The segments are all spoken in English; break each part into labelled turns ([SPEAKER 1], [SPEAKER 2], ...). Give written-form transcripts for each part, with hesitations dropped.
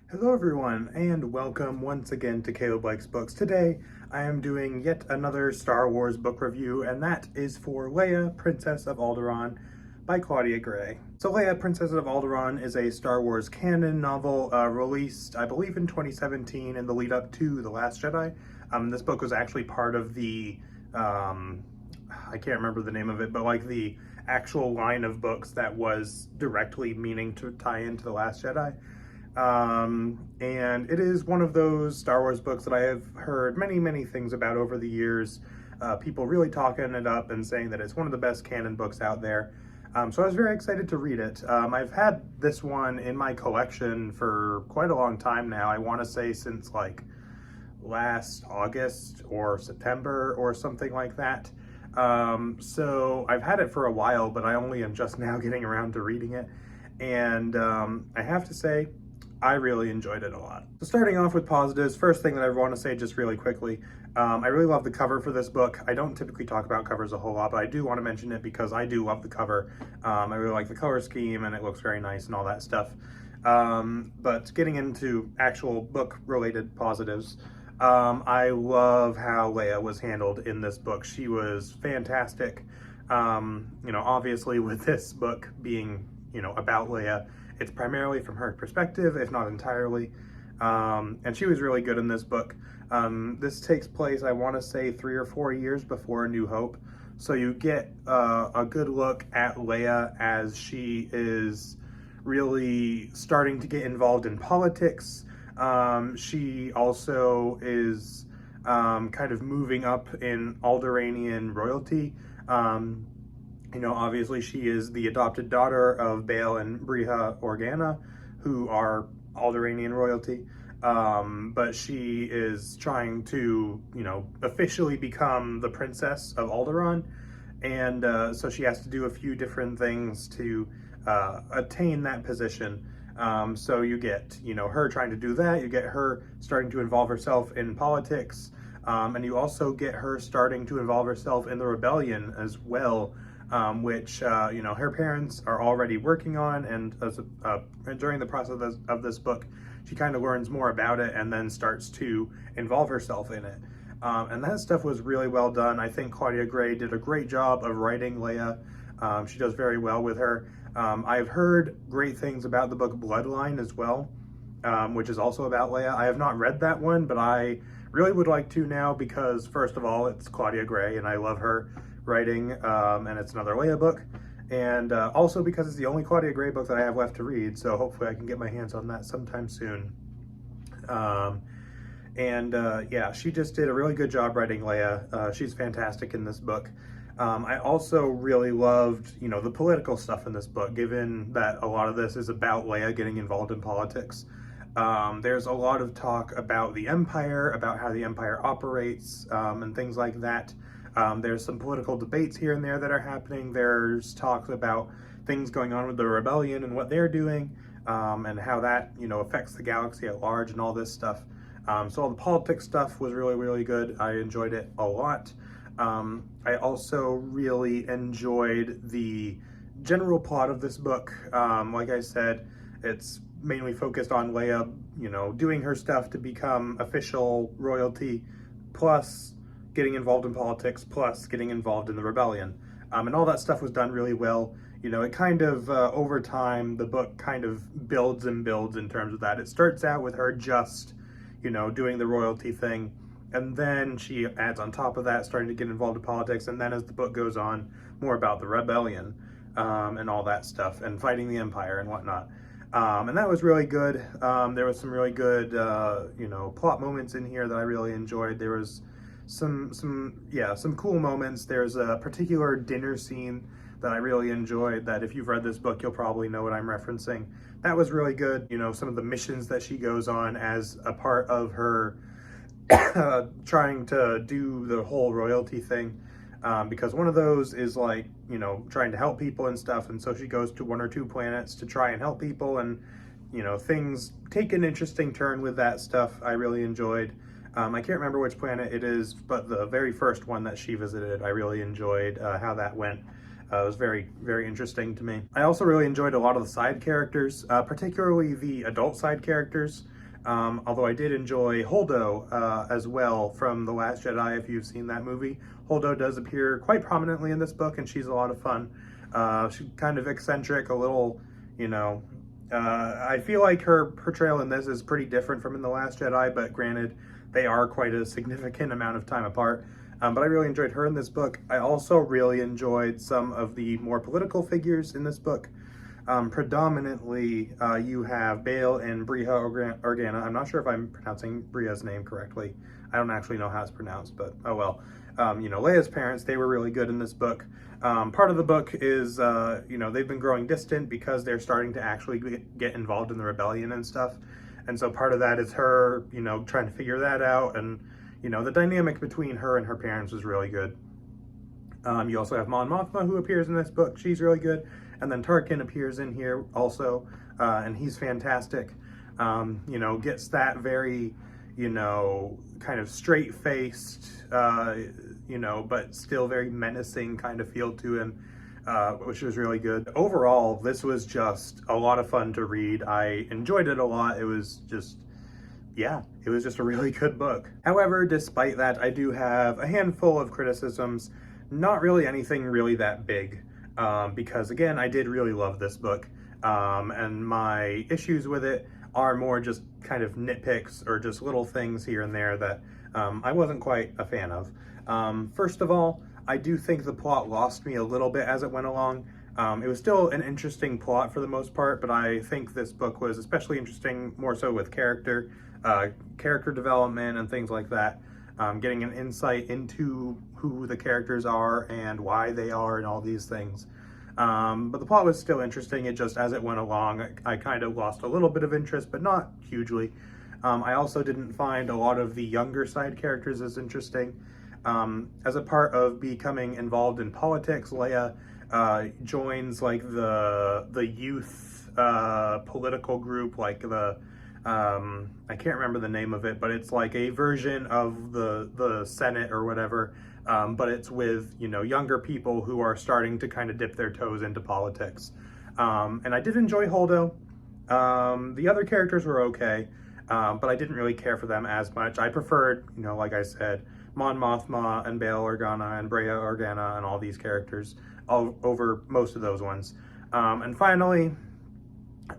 [SPEAKER 1] Hello everyone, and welcome once again to Caleb Likes Books. Today, I am doing yet another Star Wars book review, and that is for Leia, Princess of Alderaan by Claudia Gray. So Leia, Princess of Alderaan is a Star Wars canon novel released, I believe, in 2017 in the lead up to The Last Jedi. This book was actually part of the, I can't remember the name of it, but like the actual line of books that was directly meaning to tie into The Last Jedi. And it is one of those Star Wars books that I have heard many things about over the years. People really talking it up and saying that it's one of the best canon books out there. So I was very excited to read it. I've had this one in my collection for quite a long time now. I want to say since like last August or September or something like that. So I've had it for a while, but I only am just now getting around to reading it. And I have to say, I really enjoyed it a lot. So starting off with positives, first thing that I want to say just really quickly, I really love the cover for this book. I don't typically talk about covers a whole lot, but I do want to mention it because I do love the cover. I really like the color scheme and it looks very nice and all that stuff. But getting into actual book-related positives, I love how Leia was handled in this book. She was fantastic. Obviously with this book being, about Leia, it's primarily from her perspective, if not entirely. And she was really good in this book. This takes place, I want to say, 3 or 4 years before A New Hope. So you get a good look at Leia as she is really starting to get involved in politics. She also is kind of moving up in Alderaanian royalty. Obviously she is the adopted daughter of Bail and Briha Organa, who are Alderaanian royalty. But she is trying to, officially become the princess of Alderaan. And so she has to do a few different things to attain that position. So you get, her trying to do that. You get her starting to involve herself in politics. And you also get her starting to involve herself in the rebellion as well. Which her parents are already working on, and during the process of this book, she kind of learns more about it and then starts to involve herself in it. And that stuff was really well done. I think Claudia Gray did a great job of writing Leia. She does very well with her. I've heard great things about the book Bloodline as well, which is also about Leia. I have not read that one, but I really would like to now because, first of all, it's Claudia Gray and I love her writing, and it's another Leia book, and also because it's the only Claudia Gray book that I have left to read, so hopefully I can get my hands on that sometime soon. Yeah, she just did a really good job writing Leia. She's fantastic in this book. I also really loved, the political stuff in this book, given that a lot of this is about Leia getting involved in politics. There's a lot of talk about the Empire, about how the Empire operates, and things like that. There's some political debates here and there that are happening. There's talks about things going on with the rebellion and what they're doing, and how that, affects the galaxy at large and all this stuff. So all the politics stuff was really good. I enjoyed it a lot. I also really enjoyed the general plot of this book. Like I said, it's mainly focused on Leia, doing her stuff to become official royalty, plus getting involved in politics, plus getting involved in the rebellion. And all that stuff was done really well. It kind of, over time, the book kind of builds and builds in terms of that. It starts out with her just, doing the royalty thing, and then she adds on top of that, starting to get involved in politics, and then as the book goes on, more about the rebellion, and all that stuff, and fighting the Empire and whatnot. And that was really good. There was some really good, plot moments in here that I really enjoyed. There was some cool moments. There's a particular dinner scene that I really enjoyed that if you've read this book, you'll probably know what I'm referencing. That was really good. Some of the missions that she goes on as a part of her trying to do the whole royalty thing. Because one of those is like, trying to help people and stuff. And so she goes to 1 or 2 planets to try and help people. And, things take an interesting turn with that stuff. I really enjoyed. I can't remember which planet it is, but the very first one that she visited, I really enjoyed how that went. It was very interesting to me. I also really enjoyed a lot of the side characters, particularly the adult side characters. Although I did enjoy Holdo as well from The Last Jedi, if you've seen that movie. Holdo does appear quite prominently in this book, and she's a lot of fun. She's kind of eccentric, a little, you know, I feel like her portrayal in this is pretty different from in The Last Jedi, but granted, they are quite a significant amount of time apart. But I really enjoyed her in this book. I also really enjoyed some of the more political figures in this book. Predominantly, you have Bail and Breha Organa. I'm not sure if I'm pronouncing Breha's name correctly. I don't actually know how it's pronounced, but oh well. You know, Leia's parents, they were really good in this book. Part of the book is, you know, they've been growing distant because they're starting to actually get involved in the rebellion and stuff. And so part of that is her, you know, trying to figure that out. And, you know, the dynamic between her and her parents is really good. You also have Mon Mothma, who appears in this book. She's really good. And then Tarkin appears in here also, and he's fantastic. You know, gets that very, you know, kind of straight-faced, you know, but still very menacing kind of feel to him, which was really good. Overall, this was just a lot of fun to read. I enjoyed it a lot. It was just, yeah, it was just a really good book. However, despite that, I do have a handful of criticisms, not really anything really that big. Because again, I did really love this book, and my issues with it are more just kind of nitpicks or just little things here and there that I wasn't quite a fan of. First of all, I do think the plot lost me a little bit as it went along. It was still an interesting plot for the most part, but I think this book was especially interesting more so with character development and things like that. Getting an insight into who the characters are and why they are and all these things. But the plot was still interesting. It just, as it went along, I kind of lost a little bit of interest, but not hugely. I also didn't find a lot of the younger side characters as interesting. As a part of becoming involved in politics, Leia joins like the youth political group, like the I can't remember the name of it, but it's like a version of the Senate or whatever, but it's with, you know, younger people who are starting to kind of dip their toes into politics. And I did enjoy Holdo. The other characters were okay, but I didn't really care for them as much. I preferred, you know, like I said, Mon Mothma and Bail Organa and Breha Organa and all these characters over most of those ones. And finally,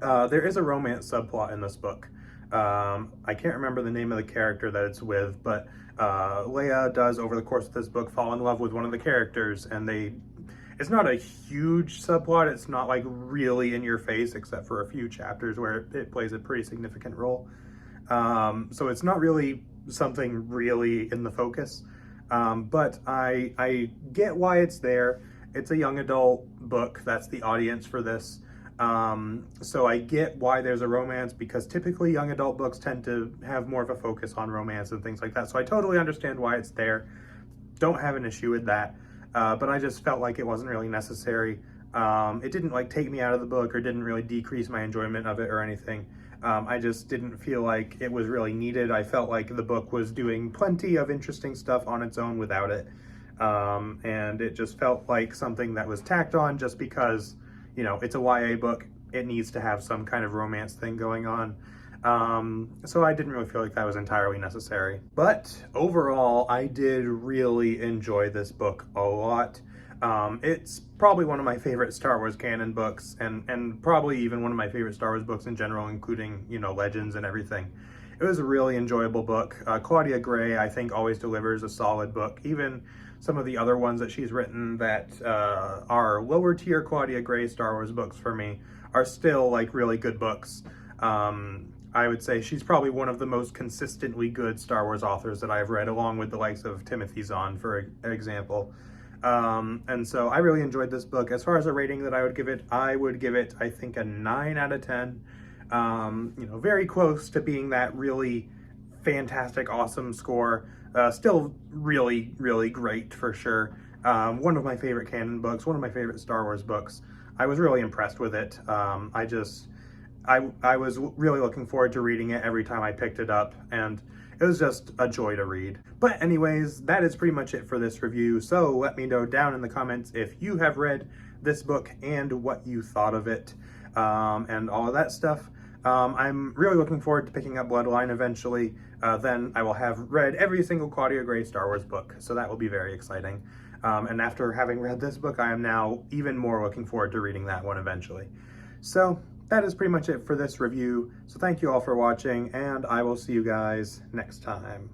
[SPEAKER 1] there is a romance subplot in this book. I can't remember the name of the character that it's with, but Leia does, over the course of this book, fall in love with one of the characters, and it's not a huge subplot. It's not like really in your face, except for a few chapters where it plays a pretty significant role. So it's not really something really in the focus, but I get why it's there. It's a young adult book. That's the audience for this. So I get why there's a romance, because typically young adult books tend to have more of a focus on romance and things like that. So I totally understand why it's there. Don't have an issue with that. But I just felt like it wasn't really necessary. It didn't like take me out of the book or didn't really decrease my enjoyment of it or anything. I just didn't feel like it was really needed. I felt like the book was doing plenty of interesting stuff on its own without it. And it just felt like something that was tacked on just because, you know, it's a YA book. It needs to have some kind of romance thing going on. So I didn't really feel like that was entirely necessary. But overall, I did really enjoy this book a lot. It's probably one of my favorite Star Wars canon books, and probably even one of my favorite Star Wars books in general, including, you know, Legends and everything. It was a really enjoyable book. Claudia Gray, I think, always delivers a solid book. Even some of the other ones that she's written that are lower tier Claudia Gray Star Wars books for me are still like really good books. I would say she's probably one of the most consistently good Star Wars authors that I've read, along with the likes of Timothy Zahn, for example. And so I really enjoyed this book. As far as a rating that I would give it, I think, a 9 out of 10. You know, very close to being that really fantastic, awesome score. Still really, really great for sure. One of my favorite canon books, one of my favorite Star Wars books. I was really impressed with it. I was really looking forward to reading it every time I picked it up, and it was just a joy to read. But anyways, that is pretty much it for this review. So let me know down in the comments if you have read this book and what you thought of it, and all of that stuff. I'm really looking forward to picking up Bloodline eventually. Then I will have read every single Claudia Gray Star Wars book, so that will be very exciting. And after having read this book, I am now even more looking forward to reading that one eventually. So that is pretty much it for this review. So thank you all for watching, and I will see you guys next time.